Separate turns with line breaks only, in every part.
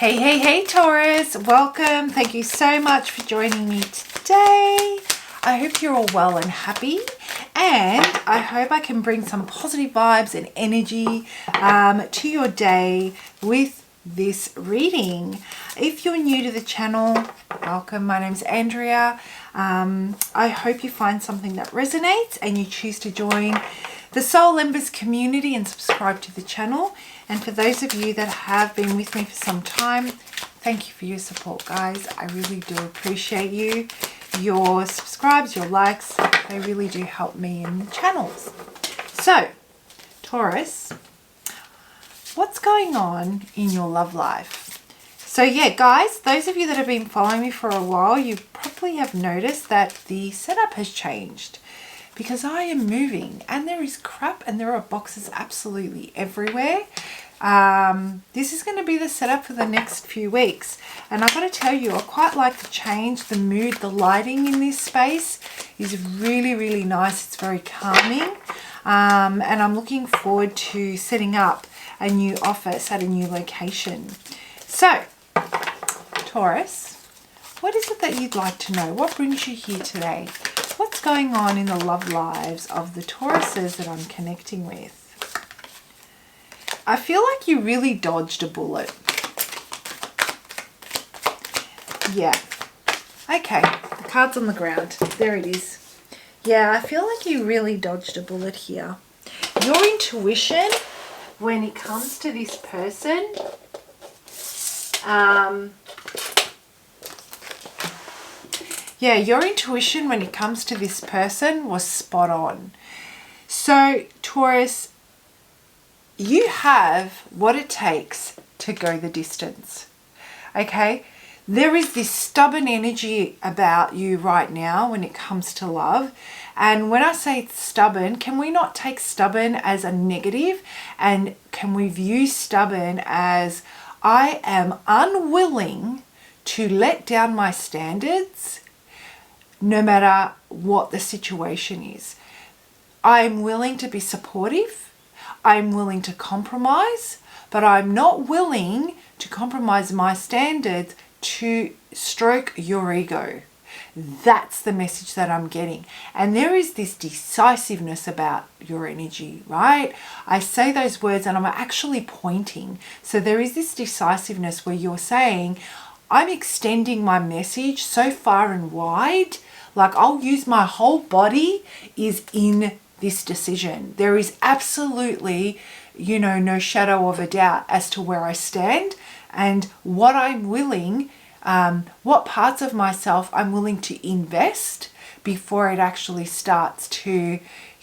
Hey, Taurus. Welcome. Thank you so much for joining me today. I hope you're all well and happy. And I hope I can bring some positive vibes and energy to your day with this reading. If you're new to the channel, welcome. My name's Andrea. I hope you find something that resonates and you choose to join the Soul Embers community and subscribe to the channel. And for those of you that have been with me for some time, thank you for your support, guys. I really do appreciate you. Your subscribes, your likes, they really do help me in the channels. So, Taurus, what's going on in your love life? So yeah, guys, those of you that have been following me for a while, you probably have noticed that the setup has changed because I am moving and there is crap and there are boxes absolutely everywhere. This is going to be the setup for the next few weeks, and I've got to tell you, I quite like the change, the mood, the lighting in this space is really nice. It's very calming, and I'm looking forward to setting up a new office at a new location. So, Taurus, what is it that you'd like to know? What brings you here today? What's going on in the love lives of the Tauruses that I'm connecting with? I feel like you really dodged a bullet. Yeah. Okay, the card's on the ground. There it is. Yeah, I feel like you really dodged a bullet here. Your intuition when it comes to this person, yeah, your intuition when it comes to this person was spot on. So, Taurus, you have what it takes to go the distance. Okay? There is this stubborn energy about you right now when it comes to love. And when I say it's stubborn, can we not take stubborn as a negative? And can we view stubborn as I am unwilling to let down my standards no matter what the situation is? I'm willing to be supportive. I'm willing to compromise, but I'm not willing to compromise my standards to stroke your ego. That's the message that I'm getting. And there is this decisiveness about your energy, right? I say those words and I'm actually pointing. So there is this decisiveness where you're saying, I'm extending my message so far and wide, like I'll use my whole body is in this decision. There is absolutely, no shadow of a doubt as to where I stand and what I'm willing, what parts of myself I'm willing to invest before it actually starts to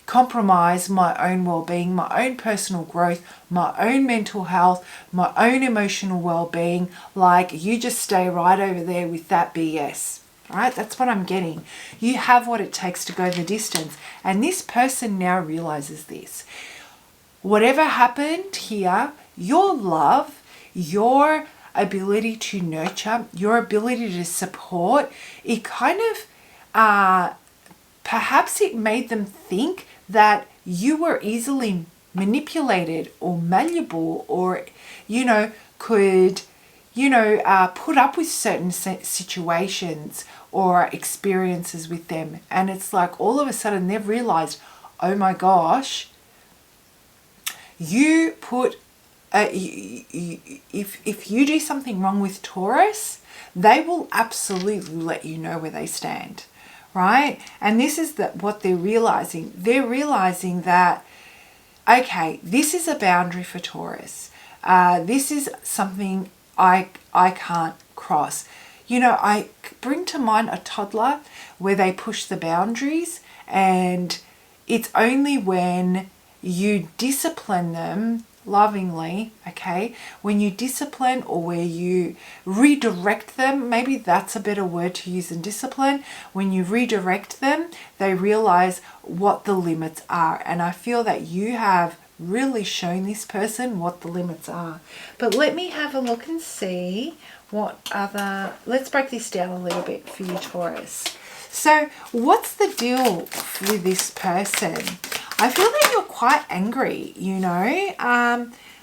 compromise my own well-being, my own personal growth, my own mental health, my own emotional well-being. Like you just stay right over there with that BS. Right, that's what I'm getting. You have what it takes to go the distance. And this person now realizes this. Whatever happened here, your love, your ability to nurture, your ability to support, it kind of, perhaps it made them think that you were easily manipulated or malleable or, could put up with certain situations or experiences with them. And it's like all of a sudden they've realized, oh my gosh, you put, if you do something wrong with Taurus, they will absolutely let you know where they stand, right? And this is what they're realizing. They're realizing that, okay, this is a boundary for Taurus. This is something I can't cross. I bring to mind a toddler where they push the boundaries, and it's only when you discipline them lovingly, okay, when you discipline or where you redirect them, maybe that's a better word to use than discipline. When you redirect them, they realize what the limits are. And I feel that you have really shown this person what the limits are. But let me have a look and see let's break this down a little bit for you, Taurus. So what's the deal with this person? I feel that you're quite angry,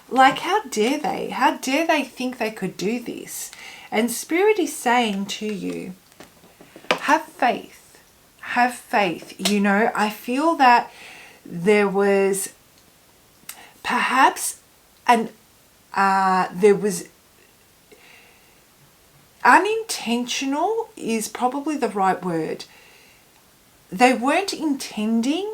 Like, how dare they? How dare they think they could do this? And Spirit is saying to you, have faith. Have faith. You know, I feel that there was perhaps there was unintentional is probably the right word. They weren't intending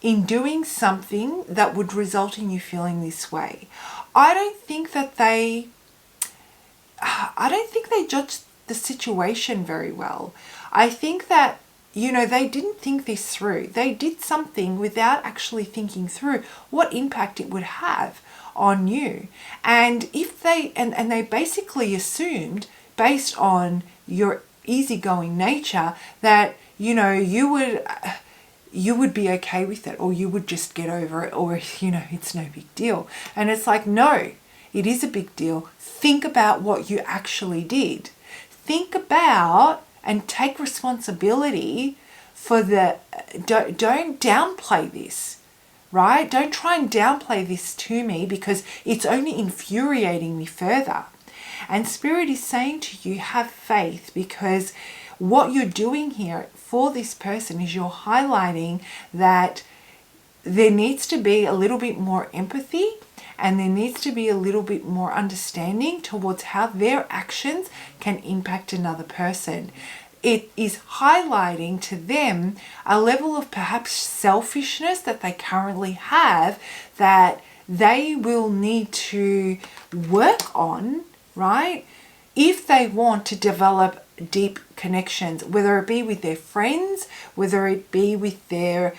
in doing something that would result in you feeling this way. I don't think they judged the situation very well. I think that, you know, they didn't think this through. They did something without actually thinking through what impact it would have on you. And if they, and they basically assumed, based on your easygoing nature, that, you know, you would be okay with it, or you would just get over it, or, you know, it's no big deal. And it's like, no, it is a big deal. Think about what you actually did. Think about and take responsibility for don't downplay this, right? Don't try and downplay this to me, because it's only infuriating me further. And Spirit is saying to you, have faith, because what you're doing here for this person is you're highlighting that there needs to be a little bit more empathy, and there needs to be a little bit more understanding towards how their actions can impact another person. It is highlighting to them a level of perhaps selfishness that they currently have, that they will need to work on, right? If they want to develop deep connections, whether it be with their friends, whether it be with their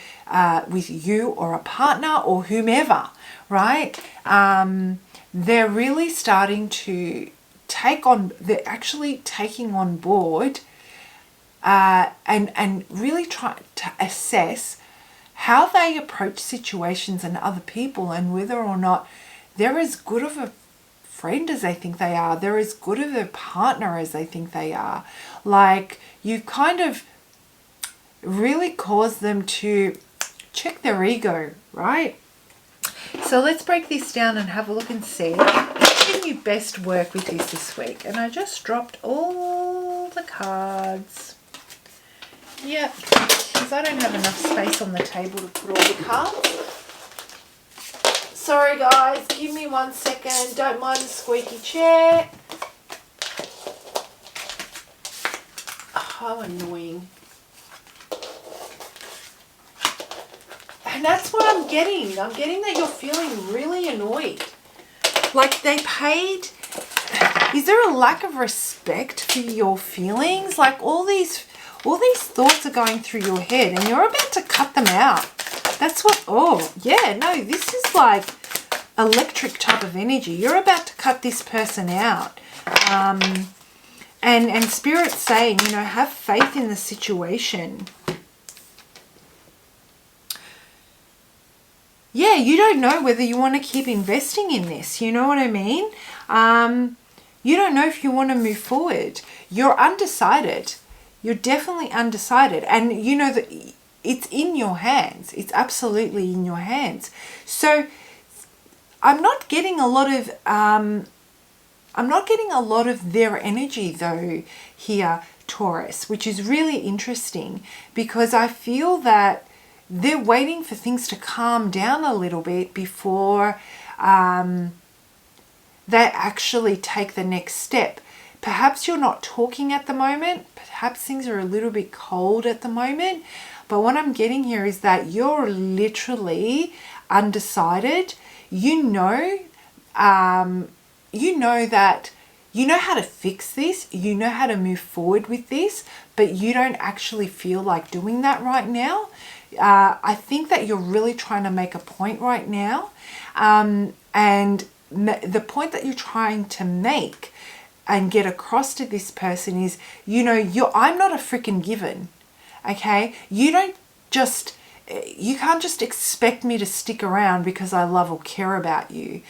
with you or a partner or whomever, right? They're really starting to they're actually taking on board and really try to assess how they approach situations and other people, and whether or not they're as good of a friend as they think they are, they're as good of a partner as they think they are. Like, you've kind of really caused them to check their ego, right? So let's break this down and have a look and see how can you best work with this week. And I just dropped all the cards. Yep, because I don't have enough space on the table to put all the cards. Sorry guys, give me 1 second. Don't mind the squeaky chair. Oh, how annoying. And that's what I'm getting. I'm getting that you're feeling really annoyed. Like, they paid. Is there a lack of respect for your feelings? Like, all these thoughts are going through your head, and you're about to cut them out. That's what, oh, yeah, no, this is like electric type of energy. You're about to cut this person out. And Spirit's saying, you know, have faith in the situation. Yeah, you don't know whether you want to keep investing in this. You know what I mean? You don't know if you want to move forward. You're undecided. You're definitely undecided. And you know that it's in your hands. It's absolutely in your hands. So I'm not getting a lot of their energy though here, Taurus, which is really interesting, because I feel that they're waiting for things to calm down a little bit before they actually take the next step. Perhaps you're not talking at the moment. Perhaps things are a little bit cold at the moment. But what I'm getting here is that you're literally undecided. You know that you know how to fix this. You know how to move forward with this, but you don't actually feel like doing that right now. I think that you're really trying to make a point right now. And the point that you're trying to make and get across to this person is, you know, I'm not a freaking given. Okay, you can't just expect me to stick around because I love or care about you.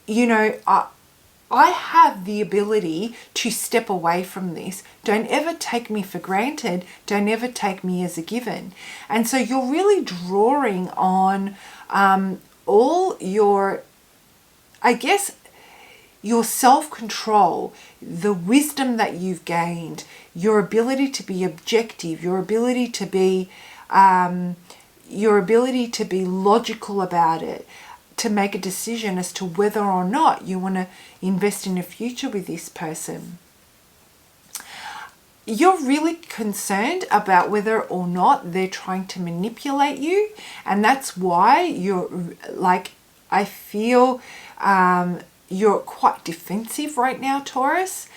You know, I have the ability to step away from this. Don't ever take me for granted. Don't ever take me as a given. And so you're really drawing on all your, I guess, your self-control, the wisdom that you've gained, your ability to be objective, your ability to be logical about it, to make a decision as to whether or not you want to invest in a future with this person. You're really concerned about whether or not they're trying to manipulate you, and that's why you're like, I feel you're quite defensive right now, Taurus.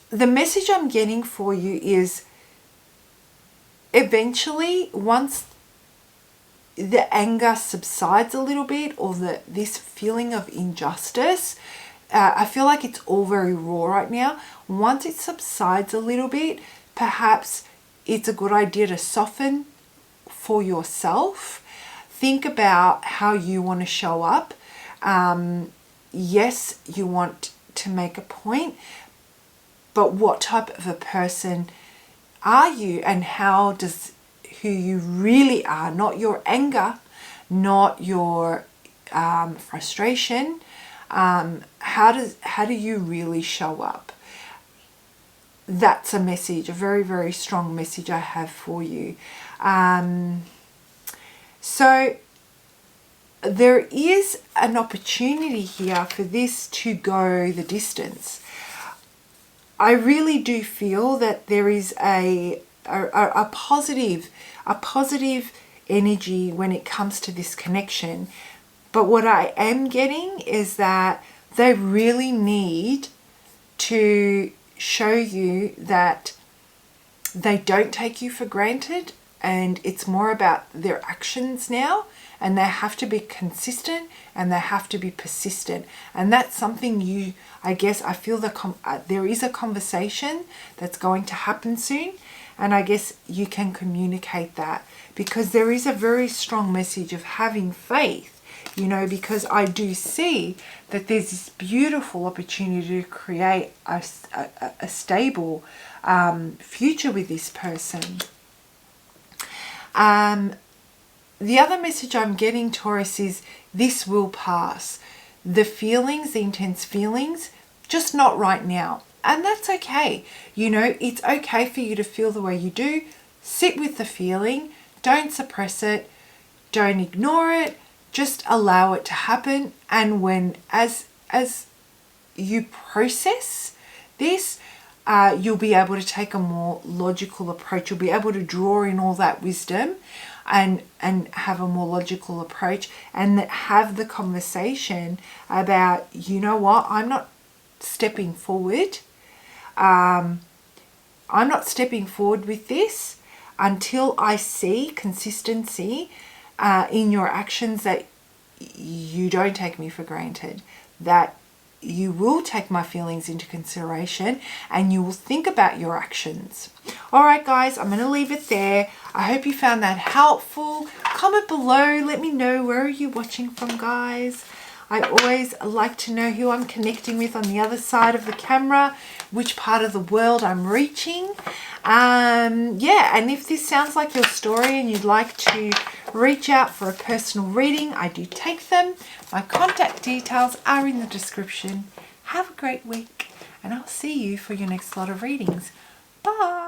The message I'm getting for you is eventually, once the anger subsides a little bit, or this feeling of injustice, I feel like it's all very raw right now. Once it subsides a little bit, perhaps it's a good idea to soften for yourself. Think about how you want to show up. Yes, you want to make a point, but what type of a person are you, and how does who you really are, not your anger, not your frustration, how do you really show up? That's a message, a very, very strong message I have for you. So there is an opportunity here for this to go the distance. I really do feel that there is a positive energy when it comes to this connection. But what I am getting is that they really need to show you that they don't take you for granted, and it's more about their actions now, and they have to be consistent and they have to be persistent. And that's something I feel there is a conversation that's going to happen soon, and I guess you can communicate that, because there is a very strong message of having faith, because I do see that there's this beautiful opportunity to create a stable future with this person. The other message I'm getting, Taurus, is this will pass. The feelings, the intense feelings, just not right now. And that's okay. It's okay for you to feel the way you do. Sit with the feeling. Don't suppress it. Don't ignore it. Just allow it to happen. And as you process this, you'll be able to take a more logical approach. You'll be able to draw in all that wisdom and have a more logical approach, and have the conversation about, I'm not stepping forward. I'm not stepping forward with this until I see consistency in your actions, that you don't take me for granted, that you will take my feelings into consideration, and you will think about your actions. All right, guys, I'm going to leave it there. I hope you found that helpful. Comment below. Let me know, where are you watching from, guys? I always like to know who I'm connecting with on the other side of the camera, which part of the world I'm reaching. And if this sounds like your story and you'd like to reach out for a personal reading, I do take them. My contact details are in the description. Have a great week, and I'll see you for your next lot of readings. Bye.